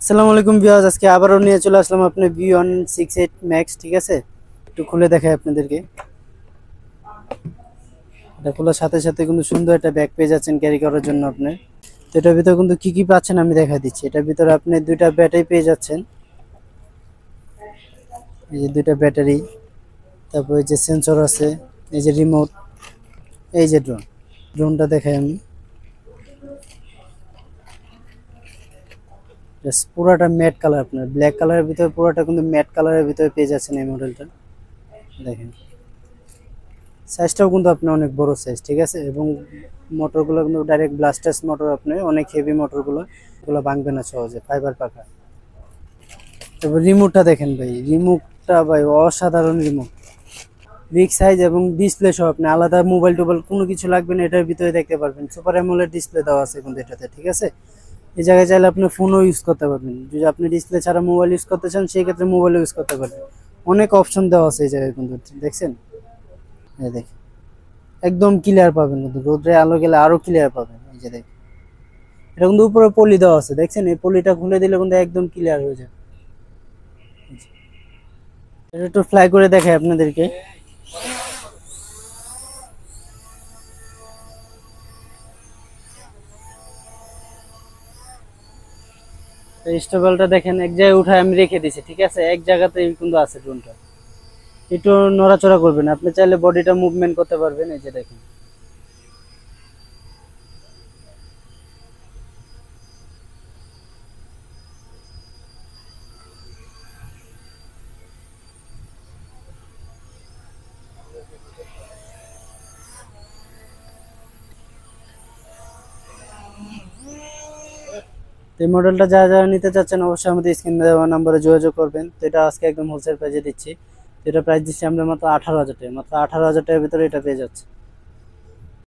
আসসালামু আলাইকুম ভিউয়ার্স, আজকে আবারও নিয়ে চলে আসলাম আপনি V168 ম্যাক্স। ঠিক আছে, একটু খুলে দেখাই আপনাদেরকে। এটা খোলার সাথে সাথে কিন্তু সুন্দর একটা ব্যাগ পেয়ে যাচ্ছেন ক্যারি করার জন্য আপনি। তো এটার ভিতরে কিন্তু কি কি পাচ্ছেন আমি দেখা দিচ্ছি। এটার ভিতরে আপনি দুইটা ব্যাটারি পেয়ে যাচ্ছেন, এই যে দুইটা ব্যাটারি, তারপর এই যে সেন্সর আছে, এই যে রিমোট, এই যে ড্রোনটা দেখাই আমি। পুরাটা ম্যাট কালার, আপনার ব্ল্যাক কালারের ভিতরে পুরাটা কিন্তু ম্যাট কালারের ভিতরে পেয়ে যাচ্ছেন এই মডেলটা। দেখেন সাইজটাও কিন্তু আপনি অনেক বড় সাইজ, ঠিক আছে। এবং মোটরগুলো কিন্তু ডাইরেক্ট ব্লাস্টার্স মোটর, আপনি অনেক হেভি মোটরগুলো, এগুলো ভাঙবে না সহজে, ফাইবার পাকা। তারপর রিমোটটা দেখেন ভাই, রিমোটটা ভাই অসাধারণ রিমোট, বিগ সাইজ এবং ডিসপ্লে সহ। আপনি আলাদা মোবাইল টোবাইল কোনো কিছু লাগবে না, এটার ভিতরে দেখতে পারবেন। সুপার অ্যামোলেড ডিসপ্লে দেওয়া আছে কিন্তু এটাতে, ঠিক আছে। এই জায়গায় চাইলে আপনি ফোনও ইউজ করতে পারবেন, যদি আপনি ডিসপ্লে ছাড়া মোবাইল ইউজ করতে চান সেই ক্ষেত্রে মোবাইল ইউজ করতে পারবেন। অনেক অপশন দেওয়া আছে এই জায়গায় কিন্তু, দেখছেন। এই দেখেন একদম ক্লিয়ার পাবেন, কিন্তু রোদ্রে আলো গেলে আরো ক্লিয়ার পাবেন। এই যে দেখেন এটা কিন্তু উপরে পলি দেওয়া আছে, দেখছেন। এই পলিটা খুলে দিলে কিন্তু একদম ক্লিয়ার হয়ে যায়। এটা একটু ফ্লাই করে দেখাই আপনাদেরকে। স্টেবলটা দেখেন এক জায়গায় উঠায় আমি রেখে দিছি, ঠিক আছে, এক জায়গাতেই কিন্তু আছে ড্রোনটা। একটু নড়াচড়া করবেন, আপনি চাইলে বডিটা মুভমেন্ট করতে পারবেন। এই যে দেখেন এই মডেলটা যারা যারা নিতে চাচ্ছেন অবশ্যই আমাদের স্ক্রিনে দেওয়া নাম্বারে যোগাযোগ করবেন। তো এটা আজকে একদম হোলসেল প্রাইসে দিচ্ছি। তো এটা প্রাইস দিচ্ছি আমরা মাত্র 18,000 টাকা, মাত্র 18,000 টাকার ভিতরে এটা পেয়ে যাচ্ছে।